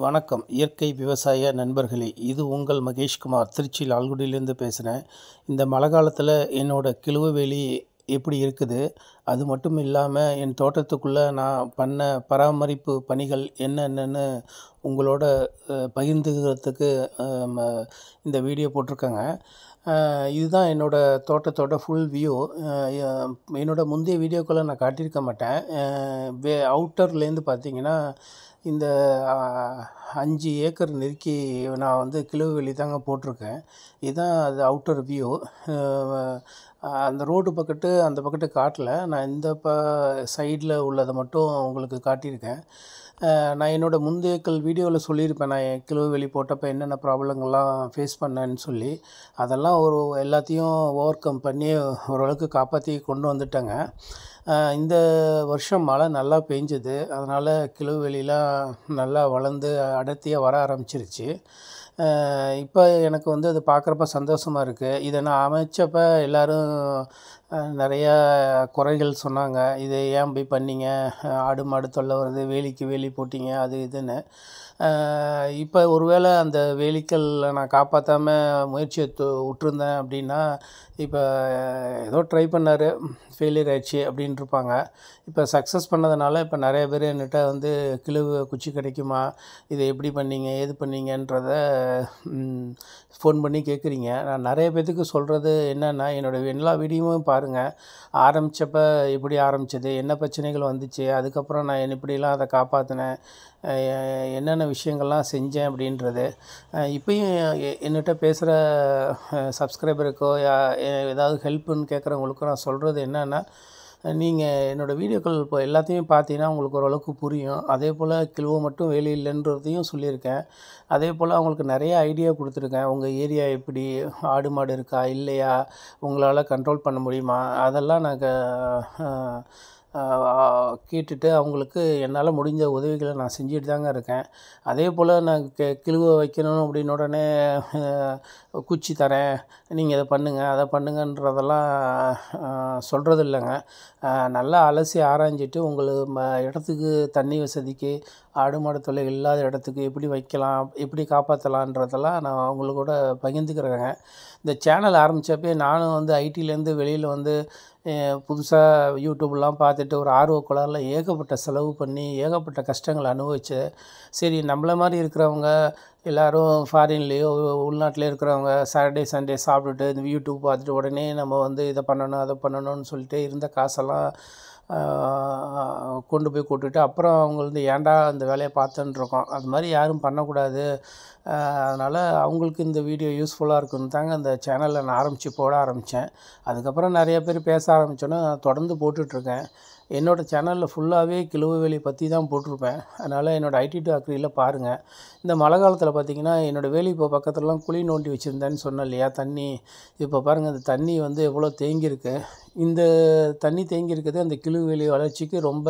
வணக்கம் இயற்கை விவசாய நண்பர்களே, இது உங்கள் மகேஷ்குமார் திருச்சி லால்குடியிலேருந்து பேசுகிறேன். இந்த மழை காலத்தில் என்னோடய கிழுவு வேலி எப்படி இருக்குது, அது மட்டும் இல்லாமல் என் தோட்டத்துக்குள்ளே நான் பண்ண பராமரிப்பு பணிகள் என்னென்னு உங்களோட பகிர்ந்துக்கிறதுக்கு இந்த வீடியோ போட்டிருக்கேங்க. இதுதான் என்னோடய தோட்டத்தோட ஃபுல் வியூ. என்னோடய முந்தைய வீடியோக்களை நான் காட்டியிருக்க மாட்டேன். அவுட்டர்லேருந்து பார்த்தீங்கன்னா இந்த 5 ஏக்கர் நெருக்கி நான் வந்து கிழுவு வேலி தாங்க போட்டிருக்கேன். இதுதான் அது அவுட்டர் வியூ. அந்த ரோடு அந்த பக்கத்து காட்டல, நான் இந்த சைடில் உள்ளதை மட்டும் உங்களுக்கு காட்டியிருக்கேன். நான் என்னோடய முந்தைய வீடியோவில் சொல்லியிருப்பேன், நான் என் கிழுவு வேலி போட்டப்போ என்னென்ன ப்ராப்ளங்கள்லாம் ஃபேஸ் பண்ணேன்னு சொல்லி. அதெல்லாம் எல்லாத்தையும் ஓவர் கம் பண்ணி ஓரளவுக்கு காப்பாற்றி கொண்டு வந்துட்டேங்க. இந்த வருஷம் மழை நல்லா பெஞ்சுது, அதனால் கிழுவு வேலிலாம் நல்லா வளர்ந்து அடர்த்தியாக வர ஆரம்பிச்சிருச்சு. இப்போ எனக்கு வந்து அது பார்க்குறப்ப சந்தோஷமாக இருக்குது. இதை நான் அமைச்சப்போ எல்லோரும் நிறையா குறைகள் சொன்னாங்க. இதை ஏன் இப்படி பண்ணீங்க, ஆடு மாடு தொல்லை வருது, வேலிக்கு வேலி போட்டிங்க, அது இதுன்னு. இப்போ ஒருவேளை அந்த வேலிகள் நான் காப்பாற்றாமல் முயற்சியை விட்டுருந்தேன் அப்படின்னா, இப்போ ஏதோ ட்ரை பண்ணார், ஃபெயிலியர் ஆயிடுச்சு அப்படின்ட்டுருப்பாங்க. இப்போ சக்ஸஸ் பண்ணதுனால இப்போ நிறைய பேர் என்கிட்ட வந்து கிழுவு குச்சி கிடைக்குமா, இதை எப்படி பண்ணீங்க, ஏது பண்ணீங்கன்றத ஃபோன் பண்ணி கேட்குறீங்க. நான் நிறைய பேர்த்துக்கு சொல்கிறது என்னென்னா, என்னோடய எல்லா வீடியோவும் பாருங்கள். ஆரம்பித்தப்போ எப்படி ஆரம்பித்தது, என்ன பிரச்சனைகள் வந்துச்சு, அதுக்கப்புறம் நான் எப்படிலாம் அதை காப்பாற்றினேன், என்னென்ன விஷயங்கள்லாம் செஞ்சேன் அப்படின்றது. இப்போயும் என்கிட்ட பேசுகிற சப்ஸ்கிரைபருக்கோ ஏதாவது ஹெல்ப்புன்னு கேட்குறவங்களுக்கோ நான் சொல்கிறது என்னென்னா, நீங்கள் என்னோடய வீடியோக்கள் இப்போ எல்லாத்தையும் பார்த்தீங்கன்னா உங்களுக்கு ஓரளவுக்கு புரியும். அதே போல் கிழுவு மட்டும் வேலி இல்லைன்றதையும் சொல்லியிருக்கேன். அதே போல் அவங்களுக்கு நிறைய ஐடியா கொடுத்துருக்கேன். உங்கள் ஏரியா எப்படி, ஆடு மாடு இருக்கா இல்லையா, உங்களால் கண்ட்ரோல் பண்ண முடியுமா, அதெல்லாம் நாங்கள் கேட்டுட்டு அவங்களுக்கு என்னால் முடிஞ்ச உதவிகளை நான் செஞ்சுட்டு தாங்க இருக்கேன். அதே போல் நான் கிழுவை வைக்கணும் அப்படின்னு உடனே குச்சி தரேன், நீங்கள் இதை பண்ணுங்கள் அதை பண்ணுங்கன்றதெல்லாம் சொல்கிறது இல்லைங்க. நல்லா அலசி ஆராய்ஞ்சிட்டு உங்களுக்கு இடத்துக்கு தண்ணி வசதிக்கு, ஆடு மாடு தொல்லைகள் இல்லாத இடத்துக்கு எப்படி வைக்கலாம், எப்படி காப்பாற்றலான்றதெல்லாம் நான் அவங்களோட பகிர்ந்துக்கிறேங்க. இந்த சேனல் ஆரம்பித்தப்பே நானும் வந்து ஐடியிலேருந்து வெளியில் வந்து புதுசாக யூடியூப்லாம் பார்த்துட்டு ஒரு ஆர்வக்கோளாறில் ஏகப்பட்ட செலவு பண்ணி ஏகப்பட்ட கஷ்டங்களை அனுபவித்தேன். சரி, நம்மள மாதிரி இருக்கிறவங்க எல்லோரும் ஃபாரின்லேயோ உள்நாட்டிலே இருக்கிறவங்க சாட்டர்டே சண்டே சாப்பிட்டுட்டு இந்த யூடியூப் பார்த்துட்டு உடனே நம்ம வந்து இதை பண்ணணும் அதை பண்ணணும்னு சொல்லிட்டு இருந்த காசெல்லாம் கொண்டு போய் கொட்டுட்டு அப்புறம் அவங்க வந்து ஏன்டா அந்த வேலையை பார்த்துன்ருக்கோம். அது மாதிரி யாரும் பண்ணக்கூடாது. அதனால் அவங்களுக்கு இந்த வீடியோ யூஸ்ஃபுல்லாக இருக்குன்னு தாங்க அந்த சேனலில் நான் போட ஆரம்பித்தேன். அதுக்கப்புறம் நிறைய பேர் பேச ஆரம்பித்தோன்னே நான் தொடர்ந்து போட்டுட்ருக்கேன். என்னோடய சேனலில் ஃபுல்லாகவே கிழுவு வேலி பற்றி தான் போட்டிருப்பேன். அதனால் என்னோடய ஐடி டு அக்ரியில் பாருங்கள். இந்த மழை காலத்தில் பார்த்திங்கன்னா என்னோடய வேலி இப்போ பக்கத்துலலாம் குழி நோண்டி வச்சுருந்தேன்னு சொன்னேன் இல்லையா, தண்ணி. இப்போ பாருங்கள், அந்த தண்ணி வந்து எவ்வளோ தேங்கியிருக்கு. இந்த தண்ணி தேங்கியிருக்கிறது அந்த கிழுவு வேலி வளர்ச்சிக்கு ரொம்ப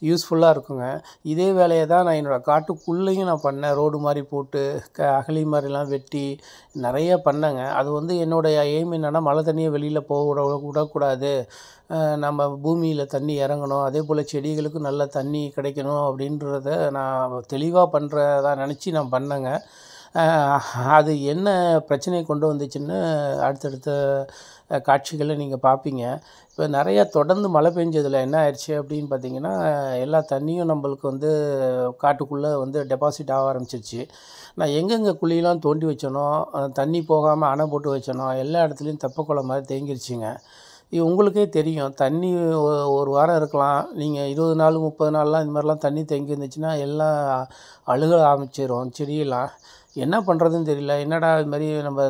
யூஸ்ஃபுல்லாக இருக்குங்க. இதே வேலையை தான் நான் என்னோடய காட்டுக்குள்ளேயும் நான் பண்ணேன். ரோடு மாதிரி போட்டு அகழி மாதிரிலாம் வெட்டி நிறைய பண்ணேங்க. அது வந்து என்னோடய எய்ம் என்னென்னா, மழை தண்ணியை வெளியில் விடக்கூடாது, நம்ம பூமியில் தண்ணி இறங்கணும், அதே போல் செடிகளுக்கும் நல்ல தண்ணி கிடைக்கணும் அப்படின்றத நான் தெளிவாக பண்ணுறதா நினச்சி நான் பண்ணேங்க. அது என்ன பிரச்சனையை கொண்டு வந்துச்சுன்னு அடுத்தடுத்த காட்சிகளை நீங்கள் பார்ப்பீங்க. இப்போ நிறையா தொடர்ந்து மழை பெஞ்சதில் என்ன ஆயிடுச்சு அப்படின்னு பார்த்தீங்கன்னா, எல்லா தண்ணியும் நம்மளுக்கு வந்து காட்டுக்குள்ளே வந்து டெபாசிட் ஆக ஆரம்பிச்சிருச்சு. நான் எங்கெங்கே குழியெலாம் தோண்டி வச்சனோ, தண்ணி போகாமல் அணை போட்டு வச்சனோ, எல்லா இடத்துலையும் தெப்பக்குளை மாதிரி தேங்கிருச்சுங்க. இது உங்களுக்கே தெரியும், தண்ணி ஒரு வாரம் இருக்கலாம், நீங்கள் 20 நாள் 30 நாள்லாம் இந்த மாதிரிலாம் தண்ணி தேங்கி இருந்துச்சுன்னா எல்லாம் அழுக ஆரம்பிச்சிடும் செடியெல்லாம். என்ன பண்ணுறதுன்னு தெரியல. என்னடா இது மாதிரி நம்ம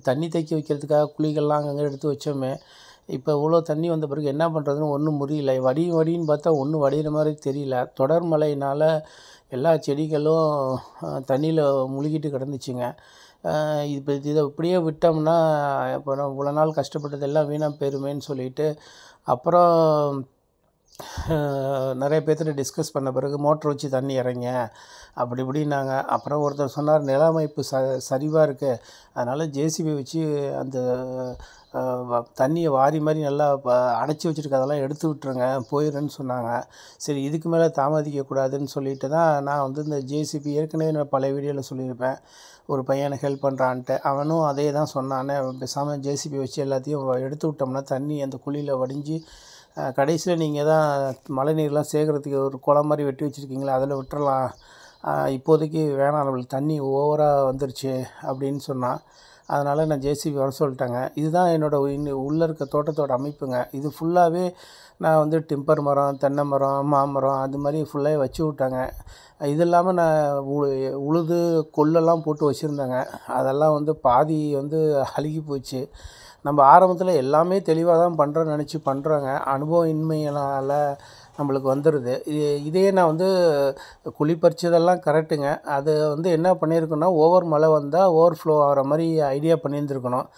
தண்ணி தேக்கி வைக்கிறதுக்காக குழிகள்லாம் அங்கங்கே எடுத்து வச்சோமே, இப்போ இவ்வளோ தண்ணி வந்த பிறகு என்ன பண்ணுறதுன்னு ஒன்றும் முடியல. வடின்னு பார்த்தா ஒன்றும் வடிகிற மாதிரி தெரியல. தொடர் மழையினால் எல்லா செடிகளும் தண்ணியில் முழுகிட்டு கிடந்துச்சுங்க. இப்போ இதை இப்படியே விட்டோம்னா இப்போ நம்ம இவ்வளோ நாள் கஷ்டப்பட்டது எல்லாம் வீணாக போயிருமேன்னு சொல்லிட்டு அப்புறம் நிறைய பேர்த்திட்ட டிஸ்கஸ் பண்ண பிறகு மோட்ரு வச்சு தண்ணி இறங்க அப்படி இப்படின்னாங்க. அப்புறம் ஒருத்தர் சொன்னார், நில அமைப்பு சரிவாக இருக்குது, அதனால் ஜேசிபி வச்சு அந்த தண்ணியை வாரி மாதிரி நல்லா அடைச்சி வச்சுருக்கு, அதெல்லாம் எடுத்து விட்டுருங்க போயிடுன்னு சொன்னாங்க. சரி இதுக்கு மேலே தாமதிக்கக்கூடாதுன்னு சொல்லிட்டு தான் நான் வந்து இந்த ஜேசிபி ஏற்கனவே நான் பழைய வீடியோவில் சொல்லியிருப்பேன், ஒரு பையனை ஹெல்ப் பண்ணுறான்ட்டு. அவனும் அதே தான் சொன்னானே, பேசாமல் ஜேசிபி வச்சு எல்லாத்தையும் எடுத்து விட்டோம்னா தண்ணி அந்த குழியில் வடிஞ்சு கடைசியில் நீங்கள் தான் மழை நீர்லாம் சேர்க்குறதுக்கு ஒரு குளம் மாதிரி வெட்டி வச்சுருக்கீங்களா, அதில் விட்டுறலாம், இப்போதைக்கு வேணாம், நம்மளுக்கு தண்ணி ஓவராக வந்துருச்சு அப்படின்னு சொன்னான். அதனால் நான் ஜேசிபி வர சொல்லிட்டேங்க. இதுதான் என்னோடய உள்ளே இருக்க தோட்டத்தோட அமைப்புங்க. இது ஃபுல்லாகவே நான் வந்து டிம்பர் மரம், தென்னை மரம், மாமரம் அது மாதிரி ஃபுல்லாகவே வச்சு விட்டாங்க. இது இல்லாமல் நான் உழுது கொல்லெல்லாம் போட்டு வச்சுருந்தேங்க. அதெல்லாம் வந்து பாதி வந்து அழுகி போச்சு. நம்ம ஆரம்பத்தில் எல்லாமே தெளிவாக தான் பண்ணுறோன்னு நினச்சி பண்ணுறோங்க, அனுபவம் இன்மையினால் நம்மளுக்கு வந்துடுது. இதே நான் வந்து குழி பறிச்சதெல்லாம் கரெக்டுங்க. அது வந்து என்ன பண்ணியிருக்கோன்னா, ஓவர் மழை வந்தால் ஓவர் ஃப்ளோ ஆகிற மாதிரி ஐடியா பண்ணியிருந்துருக்கணும்.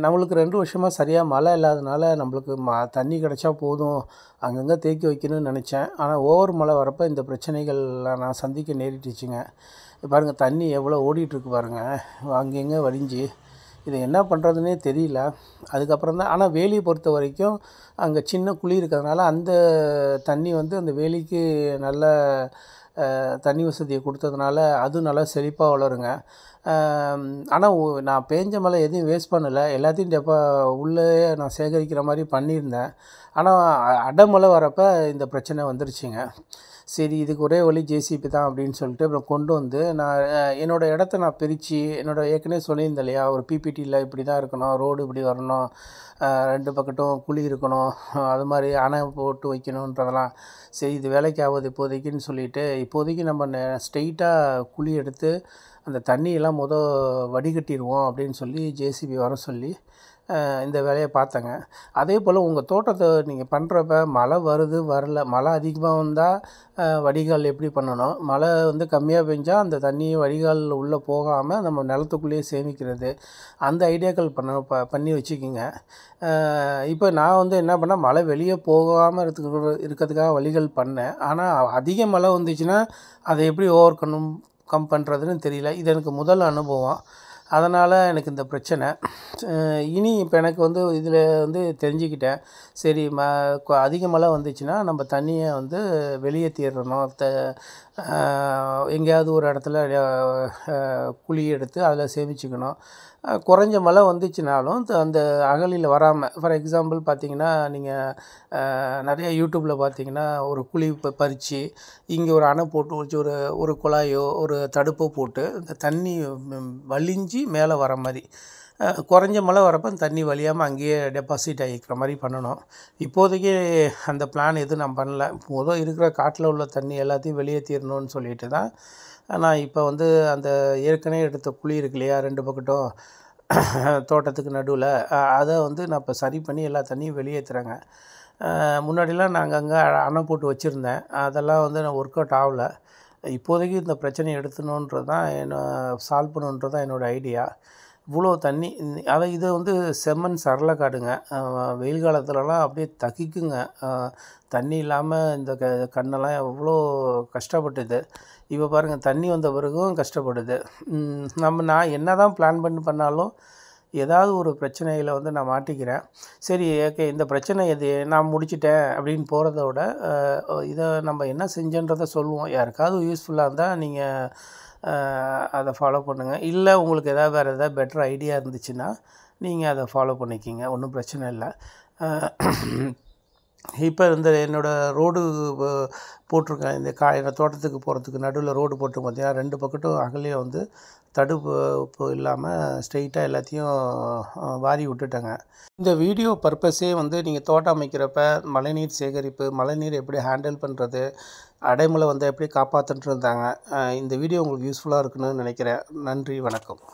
நம்மளுக்கு 2 வருஷமாக சரியாக மழை இல்லாதனால நம்மளுக்கு தண்ணி கிடச்சா போதும், அங்கங்கே தேக்கி வைக்கணும்னு நினச்சேன். ஆனால் ஓவர் மழை வரப்போ இந்த பிரச்சனைகள்லாம் நான் சந்திக்க நேரிட்டுச்சுங்க. பாருங்கள் தண்ணி எவ்வளோ ஓடிட்டுருக்கு பாருங்கள், அங்கங்கே வடிஞ்சு. இதை என்ன பண்ணுறதுனே தெரியல. அதுக்கப்புறம் தான், ஆனால் வேலியை பொறுத்த வரைக்கும் அங்கே சின்ன குழி இருக்கிறதுனால அந்த தண்ணி வந்து அந்த வேலிக்கு நல்ல தண்ணி வசதியை கொடுத்ததுனால அதுவும் நல்லா செழிப்பாக வளருங்க. ஆனால் நான் பேஞ்ச மழை எதையும் வேஸ்ட் பண்ணலை, எல்லாத்தையும் உள்ளே நான் சேகரிக்கிற மாதிரி பண்ணியிருந்தேன். ஆனால் அடைமழை வரப்போ இந்த பிரச்சனை வந்துருச்சுங்க. சரி இதுக்கு ஒரே வழி ஜேசிபி தான் அப்படின்னு சொல்லிட்டு அப்புறம் கொண்டு வந்து நான் என்னோடய இடத்த நான் பிரித்து, ஏற்கனவே சொல்லியிருந்தேன் இல்லையா, ஒரு பிபிடியில் இப்படி தான் இருக்கணும், ரோடு இப்படி வரணும், 2 பக்கட்டும் குழி இருக்கணும், அது மாதிரி அணை போட்டு வைக்கணுன்றதெல்லாம். சரி இது வேலைக்கு ஆகுது இப்போதைக்குன்னு சொல்லிவிட்டு, இப்போதைக்கு நம்ம ஸ்ட்ரெயிட்டாக குழி எடுத்து அந்த தண்ணியெல்லாம் வடிகட்டிடுவோம் அப்படின்னு சொல்லி ஜேசிபி வர சொல்லி இந்த வேலையை பார்த்தேங்க. அதே போல் உங்கள் தோட்டத்தை நீங்கள் பண்ணுறப்ப மழை வருது வரல, மழை அதிகமாக வந்தால் வடிகால் எப்படி பண்ணணும், மழை வந்து கம்மியாக பெஞ்சால் அந்த தண்ணியை வடிகால் உள்ளே போகாமல் நம்ம நிலத்துக்குள்ளேயே சேமிக்கிறது, அந்த ஐடியாக்கள் பண்ணி வச்சுக்கிங்க. இப்போ நான் வந்து என்ன பண்ணேன், மழை வெளியே போகாமல் இருக்கிறதுக்காக வழிகள் பண்ணேன். ஆனால் அதிக மழை வந்துச்சுன்னா அதை எப்படி கம் பண்ணுறதுன்னு தெரியல. இது எனக்கு முதல் அனுபவம், அதனால் எனக்கு இந்த பிரச்சனை. இனி இப்போ எனக்கு வந்து இதில் வந்து தெரிஞ்சுக்கிட்டேன், சரி அதிக மழை வந்துச்சுன்னா நம்ம தண்ணியை வந்து வெளியேற்றிடணும், எங்கேயாவது ஒரு இடத்துல குழி எடுத்து அதில் சேமிச்சுக்கணும். குறைஞ்ச மழை வந்துச்சுனாலும் அந்த அகழியில் வராமல், ஃபார் எக்ஸாம்பிள் பார்த்திங்கன்னா நீங்கள் நிறைய யூடியூப்பில் பார்த்திங்கன்னா ஒரு குழி பறித்து இங்கே ஒரு அணை போட்டு வச்சு ஒரு குழாயோ ஒரு தடுப்போ போட்டு இந்த தண்ணி வழிஞ்சி மேலே வர மாதிரி, குறைஞ்ச மழை வரப்போ அந்த தண்ணி வழியாமல் அங்கேயே டெபாசிட் ஆகிக்கிற மாதிரி பண்ணணும். இப்போதைக்கு அந்த பிளான் எதுவும் நான் பண்ணல. இருக்கிற காட்டில் உள்ள தண்ணி எல்லாத்தையும் வெளியேற்றிடணும்னு சொல்லிட்டு தான் நான் இப்போ வந்து அந்த ஏற்கனவே எடுத்த குழி இருக்கு இல்லையா 2 பக்கட்டும் தோட்டத்துக்கு நடுவில், அதை வந்து நான் இப்போ சரி பண்ணி எல்லா தண்ணியும் வெளியேற்றுறேங்க. முன்னாடிலாம் நாங்கள் அங்கே அணை போட்டு வச்சுருந்தேன், அதெல்லாம் வந்து நான் ஒர்க் அவுட் ஆகலை. இப்போதைக்கு இந்த பிரச்சனையை எடுத்துணுன்றது தான் சால்வ் பண்ணுன்றது தான் என்னோடய ஐடியா. இவ்வளோ தண்ணி இதை வந்து செம்மண் சரளக்காடுங்க, வெயில் காலத்துலலாம் அப்படியே தகிக்குங்க, தண்ணி இல்லாமல் இந்த கண்ணெல்லாம் எவ்வளோ கஷ்டப்பட்டுது. இப்போ பாருங்கள் தண்ணி வந்த பிறகும் கஷ்டப்படுது. நான் என்ன தான் பிளான் பண்ணாலும் ஏதாவது ஒரு பிரச்சனையில் வந்து நான் மாட்டிக்கிறேன். சரி ஓகே இந்த பிரச்சனை நான் முடிச்சிட்டேன் அப்படின்னு போகிறத விட இதை நம்ம என்ன செஞ்சோன்றதை சொல்லுவோம். யாருக்காவது யூஸ்ஃபுல்லாக இருந்தால் நீங்கள் அதை ஃபாலோ பண்ணுங்கள். இல்லை உங்களுக்கு வேறு ஏதாவது பெட்டர் ஐடியா இருந்துச்சுன்னா நீங்கள் அதை ஃபாலோ பண்ணிக்கிங்க, ஒன்றும் பிரச்சனை இல்லை. இப்போ என்னோடய ரோடு போட்டிருக்கேன், என்னோடய தோட்டத்துக்கு போகிறதுக்கு நடுவில் ரோடு போட்டு பார்த்தீங்கன்னா 2 பக்கட்டும் அகலில் வந்து தடுப்பு இல்லாமல் ஸ்ட்ரெயிட்டாக எல்லாத்தையும் வாரி விட்டுட்டேங்க. இந்த வீடியோ பர்பஸே வந்து நீங்கள் தோட்டம் அமைக்கிறப்ப மழைநீர் சேகரிப்பு, மழைநீர் எப்படி ஹேண்டில் பண்ணுறது, அடைமழை வந்தால் எப்படி காப்பாற்றுன்றது தாங்க. இந்த வீடியோ உங்களுக்கு யூஸ்ஃபுல்லாக இருக்குன்னு நினைக்கிறேன். நன்றி, வணக்கம்.